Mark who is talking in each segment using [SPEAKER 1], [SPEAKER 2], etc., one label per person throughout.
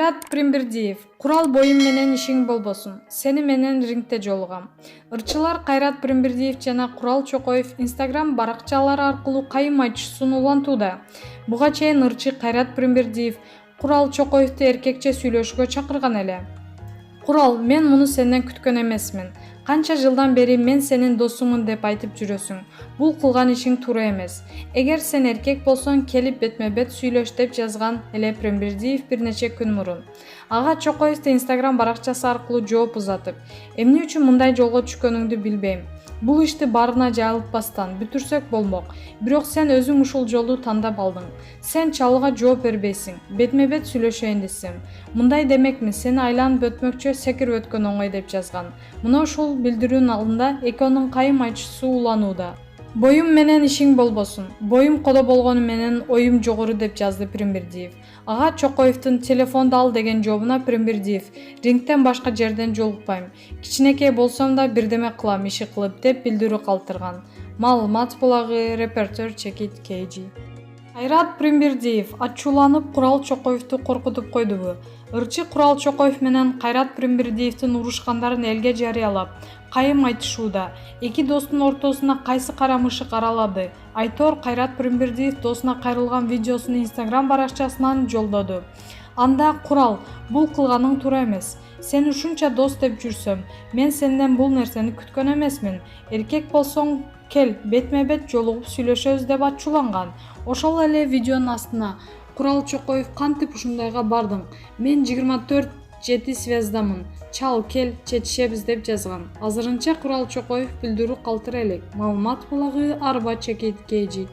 [SPEAKER 1] Кайрат Прембердиев, курал боюм менен ишиң болбосун. Сени менен рингте жолугам. Ырчылар Кайрат Прембердиев жана Курал Чокоев Instagram баракчалары аркылуу кайым айтышуусун улантууда. Буга чейин ырчы Кайрат Прембердиев Курал Чокоевду эркекче сүйлөшүүгө чакырган эле. Курал, мен муну сенден күткөн эмесмин. Канча жылдан бери мен сенин досуңмун деп айтып жүрөсүң. Бул кылган ишиң туура эмес. Эгер сен эркек болсоң, келип бетме-бет сүйлөш деп жазган эле Прембердиев бир нече күн мурун. Ага Чокоевди Instagram баракчасы аркылуу жооп узатып, эмне үчүн мындай жолго түшкөнүңдү билбейм. Бул ишти баарына жайылтпастан бүтүрсөк болмок. Бирок сен өзүң ушул жолду тандап алдың. Сен чалууга жооп бербейсиң. Бетме-бет сүйлөшөйүн десем. Мындай демекми, сени айланып өтмөкчө секирип өткөн оңой деп жазган. Мына ушул билдирүүнүн алдында экөөнүн кайым айтышуусу уланууда. Боюм менен ишиң болбосун. Боюм кодо болгону менен оюм жогору деп жазды Прембердиев. Ага Чокоевдин телефонду ал деген жообуна Прембердиев: рингтен башка жерден жолукпайм. Кичинекей болсом да бирдеме кылам иши кылып деп билдирүү калтырган. Маалымат булагы Репортер Чекит KG. Кайрат Прембердиев ачууланып Курал Чокоевду коркутуп койдубу? Ырчы Курал Чокоев менен Кайрат Прембердиевдин урушкандарын элге жарыялап, кайым айтышууда. Эки достун ортосуна кайсы кара мышык аралады? Айтор Кайрат Прембердиев досуна кайрылган видеосун Instagram баракчасынан жолдоду. Анда Курал, бул кылганың туура эмес. Сен ушунча дос деп жүрсөм, мен сенден бул нерсени күткөн эмесмин. Эркек болсоң, кел, бетме-бет жолугуп сүйлөшөбүз деп ачууланган. Ошол эле видеонун астына Курал Чокоев кантип ушундайга бардың? Мен 24/7 связдамын. Чал, кел, четишебиз деп жазган. Азырынча Курал Чокоев билдирүү калтыра элек. Маалымат булагы Арба Чекит KG.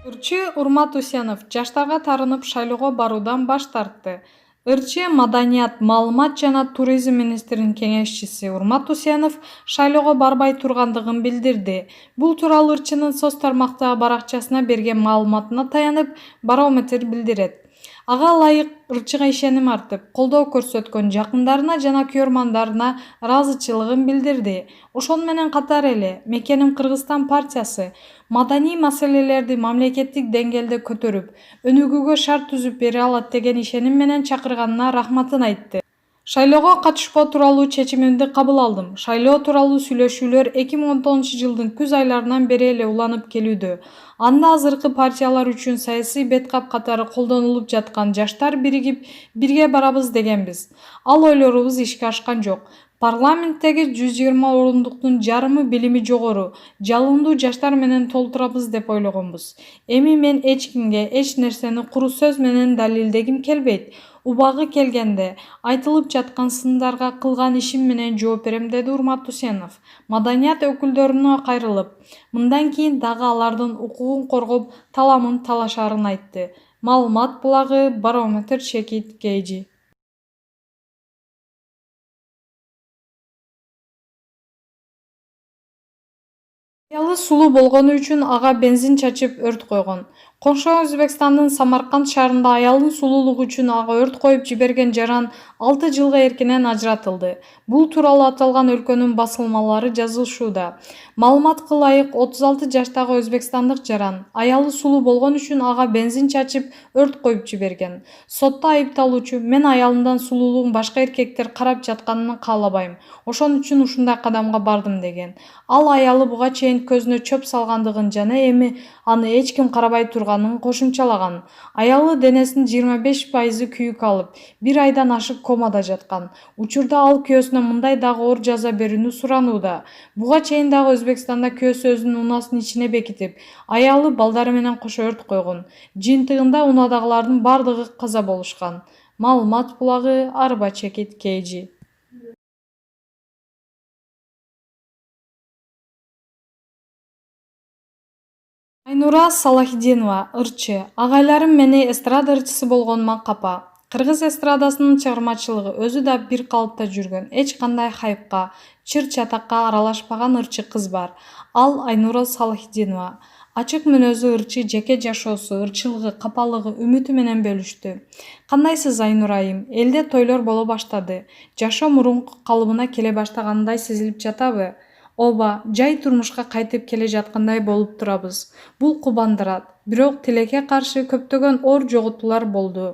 [SPEAKER 1] Ырчы Урмат Усенов жаштарга тарынып шайлоого баруудан баш тартты. Ырчы Маданият, маалымат жана туризм министринин кеңешчиси Урмат Усенов шайлоого барбай тургандыгын билдирди. Бул тууралуу ырчынын соц тармактагы баракчасына берген маалыматына таянып, Барометр билдирет. Ага ылайык ырчыга ишеним артып, колдоо көрсөткөн жакындарына жана көрмандарына ыраазычылыгын билдирди. Ошону менен катар эле Мекеним Кыргызстан партиясы маданий маселелерди мамлекеттик деңгээлде көтөрүп, өнүгүүгө шарт түзүп бере алат деген ишеним менен чакырганына рахматын айтты. Шайлоого катышпоо тууралуу чечимимди кабыл алдым. Шайлоо тууралуу сүйлөшүүлөр 2019-жылдын күз айларынан бери эле уланып келүүдө. Анда азыркы партиялар үчүн саясий беткап катары колдонулуп жаткан жаштар биригип бирге барабыз дегенбиз. Ал ойлорубуз ишке ашкан жок. Парламенттеги 120 орундуктун жарымы билими жогору, жалындуу жаштар менен толтурабыз деп ойлогонбуз. Эми мен эч кимге эч нерсени куру сөз менен далилдегим келбейт. Убагы келгенде айтылып жаткан сындарга кылган ишим менен жооп берем, деди Урмат Усенов. Маданият өкүлдөрүнө кайрылып, мындан кийин дагы алардын укугун коргоп, таламын талашаарын айтты. Маалымат булагы Барометр Чекит KG. Аялы сулуу болгону үчүн ага бензин чачып өрт койгон. Кошо Өзбекстандын Самарканд шаарында аялдын сулуулугу үчүн ага өрт коюп жиберген жаран 6 жылга эркинен ажыратылды. Бул тууралуу аталган өлкөнүн басылмалары жазышууда. Маалыматка ылайык 36 жаштагы өзбекстандык жаран аялы сулуу болгон үчүн ага бензин чачып өрт коюп жиберген. Сотто айыпталуучу: мен аялымдан сулуулугун башка эркектер карап жатканын каалабайм. Ошон үчүн ушундай кадамга бардым деген. Ал аялы буга чейин көзүнө чөп салгандыгын жана эми аны эч ким карабай турганын кошумчалаган. Аялы денесинин 25% күйүк алып, 1 айдан ашык комада жаткан. Учурда ал күйөөсүнө мындай дагы оор жаза берүүнү суранууда. Буга чейин дагы Өзбекстанда күйөөсү өзүнүн унаасынын ичине бекитип, аялы балдары менен кошо өрт койгон. Жыйынтыгында унаадагылардын бардыгы каза болушкан. Маалымат булагы Арба Чекит KG. Айнура Салахидинова, ырчы. Агайларым мени эстрада ырчысы болгонума капа. Кыргыз эстрадасынын чыгармачылыгы өзү да бир калыпта жүргөн, эч кандай хайпка, чыр-чатакка аралашпаган ырчы кыз бар. Ал Айнура Салахидинова. Ачык мүнөзү ырчы жеке жашоосу, ырчылыгы, капалыгы, үмүтү менен бөлүштү. Кандайсыз Айнура айым? Элде тойлор боло баштады. Жашоо мурунку калыбына келе баштагандай сезилип жатабы? ооба, жай турмушка кайтып келе жаткандай болуп турабыз. Бул кубандырат. Бирок тилекке каршы көптөгөн оор жоготуулар болду.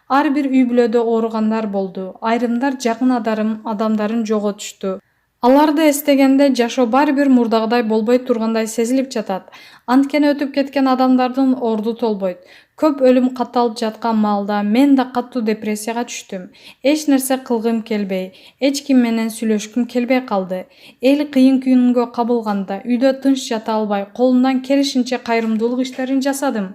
[SPEAKER 1] Ар бир үй бүлөдө ооругандар болду. Айрымдар жакын адамдарын жоготушту. Аларды эстегенде жашоо баары бир мурдагыдай болбой тургандай сезилип жатат. Анткени өтүп кеткен адамдардын орду толбойт. Көп өлүм катталып жаткан маалда мен да каттуу депрессияга түштүм. Эч нерсе кылгым келбей, эч ким менен сүйлөшкүм келбей калды. Эл кыйын күнгө кабылганда үйдө тынч жата албай, колумдан келишинче кайрымдуулук иштерин жасадым.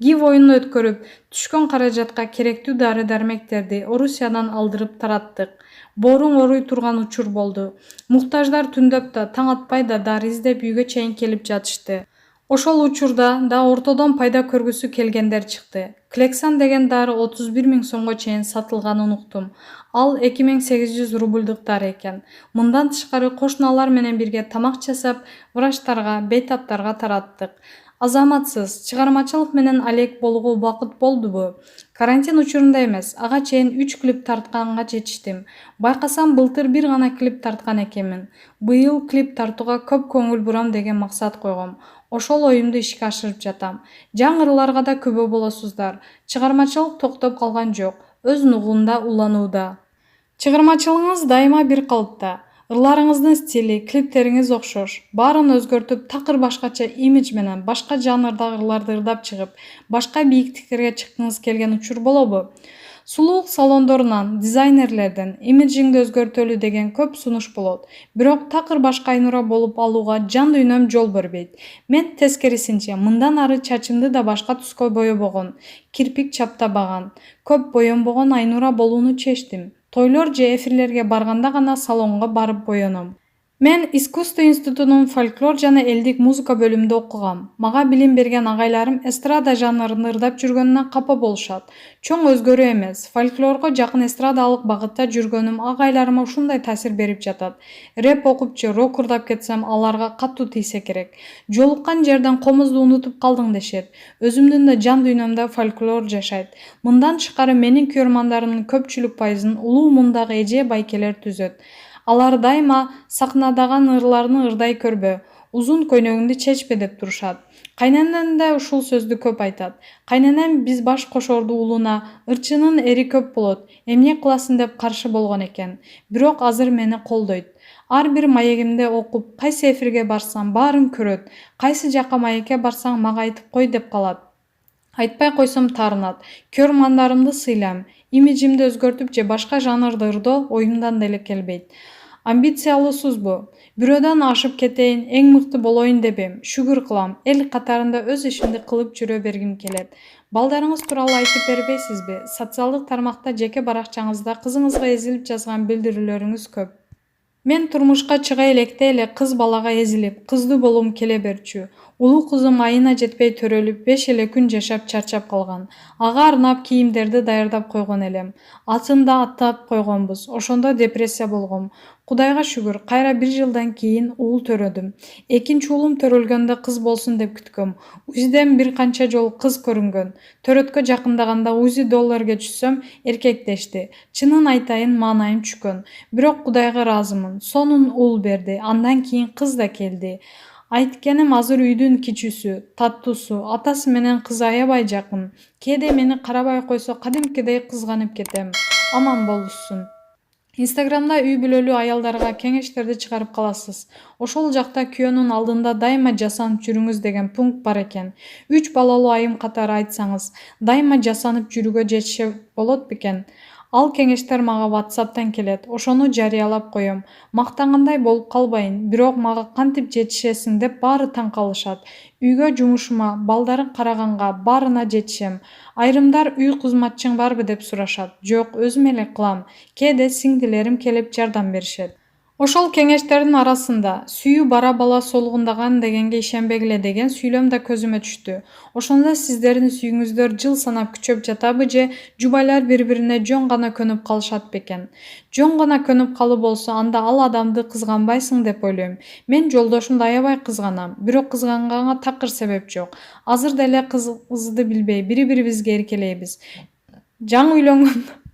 [SPEAKER 1] ГИВ оюнун өткөрүп, түшкөн каражатка керектүү дары-дармектерди Орусиядан алдырып тараттык. Бооруң ооруй турган учур болду. Муктаждар түндөп да, таң атпай да дары издеп үйгө чейин келип жатышты. Ошол учурда да ортодон пайда көргүсү келгендер чыкты. Клексан деген дары 31.000 сомго чейин сатылганын уктум. Ал 2800 рубльдук дары экен. Мындан тышкары кошуналар менен бирге тамак жасап, врачтарга, бейтаптарга тараттык. Азаматсыз, чыгармачылык менен алек болууга убакыт болдубу? Карантин учурунда эмес, ага чейин 3 клип тартканга жетиштим. Байкасам былтыр бир гана клип тарткан экенмин. Быйыл клип тартууга көп көңүл бурам деген максат койгом. Ошол оюмду ишке ашырып жатам. Жаңырыларга да күбө болосуздар. Чыгармачылык токтоп калган жок. Өз нугунда уланууда. Чыгармачылыгыңыз дайыма бир калыпта. Ырларыңыздын стили, клиптериңиз окшош. Баарын өзгөртүп, такыр башкача имидж менен башка жанрдагы ырларды ырдап чыгып, башка бийиктиктерге чыккыңыз келген учур болобу? Сулуулук салондорунан, дизайнерлерден имиджиңди өзгөртөлү деген көп сунуш болот. Бирок такыр башка Айнура болуп алууга жан дүйнөм жол бербейт. Мен тескерисинче мындан ары чачымды да башка түскө боебогон, кирпик чаптабаган, көп боенбогон Айнура болууну чечтим. Тойлор же эфирлерге барганда гана салонго барып боеном. Мен искусство институтунун фольклор жана элдик музыка бөлүмүндө окугам. Мага билим берген агайларым эстрада жанрын ырдап жүргөнүнө капа болушат. Чоң өзгөрүү эмес, фольклорго жакын эстрадалык багытта жүргөнүм агайларыма ушундай таасир берип жатат. Рэп окуп же рок ырдап кетсем, аларга катуу тийсе керек. Жолуккан жерден комузду унутуп калдың дешет. Өзүмдүн да жан дүйнөмдө фольклор жашайт. Мындан тышкары менин көрөрмандарымдын көпчүлүк пайызын улуу мундагы эже байкелер түзөт. Алар дайыма сахнадаган ырларны ырдай көрбө, узун көйнөгүңдү чечпе деп турушат. Кайненем да ушул сөздү көп айтат. Кайненем биз баш кошорду уулуна ырчынын эри көп болот, эмне кыласың деп каршы болгон экен. Бирок азыр мени колдойт. Ар бир маегимде окуп, кайсы эфирге барсам баарын көрөт. Кайсы жака маекке барсаң мага айтып кой деп калат. Айтпай койсом таарынат. Көрөрмандарымды сыйлайм. Имиджимди өзгөртүп же башка жанрды ырдоо оюмдан деле келбейт. Амбициялуусузбу? Бирөөдөн ашып кетейин, эң мыкты болоюн дебем. Шүгүр кылам. Эл катарында өз ишимди кылып жүрө бергим келет. Балдарыңыз тууралуу айтып бербейсизби? Социалдык тармакта жеке баракчаңызда кызыңызга эзилип жазган билдирүүлөрүңүз көп. Мен турмушка чыга электе эле кыз балага эзилип, кыздуу болуум келе берчү. Улуу кызым айына жетпей төрөлүп, 5 эле күн жашап чарчап калган. Ага арнап кийимдерди даярдап койгон элем. Атын да аттап койгонбуз. Ошондо депрессия болгом. Кудайга шүгүр, кайра 1 жылдан кийин уул төрөдүм. Экинчи уулум төрөлгөндө кыз болсун деп күткөм. УЗИден бир канча жолу кыз көрүнгөн. Төрөткө жакындаганда УЗИ долларга түшсөм, эркек дешти. Чынын айтайын, маанайым түшкөн. Бирок Кудайга ыраазымын. Сонун уул берди. Андан кийин кыз да келди. Айткеним азыр үйдүн кичүүсү, таттуусу, атасы менен кызы аябай жакын. Кээде мени карабай койсо кадимкидей кызганып кетем. Аман болушсун. Инстаграмда үй бүлөлүү аялдарга кеңештерди чыгарып каласыз. Ошол жакта күйөөнүн алдында дайыма жасанып жүрүңүз деген пункт бар экен. 3 балалуу айым катары айтсаңыз, дайыма жасанып жүрүүгө жетише болот бекен? Ал кеңештер мага WhatsApp'тан келет. Ошону жарыялап коем. Мактангандай болуп калбайын, бирок мага кантип жетишесиң деп баары таң калышат. Үйгө, жумушума, балдарын караганга баарына жетишем. Айрымдар үй кызматчың барбы деп сурашат. Жок, өзүм эле кылам. Кээде сиңдилерим келип жардам беришет. Ошол кеңештердин арасында сүйүү бара бала солугундаган дегенге ишенбегиле деген сүйлөм да көзүмө түштү. Ошондо сиздердин сүйүүңүздөр жыл санап күчөп жатабы же жубайлар бири-бирине жөн гана көнүп калышат бекен? Жөн гана көнүп калуу болсо, анда ал адамды кызганбайсың деп ойлойм. Мен жолдошумду аябай кызганам, бирок кызганганга такыр себеп жок. Азыр деле кызды билбей бири-бирибизге эркелейбиз. Жаңы үйлөнгөн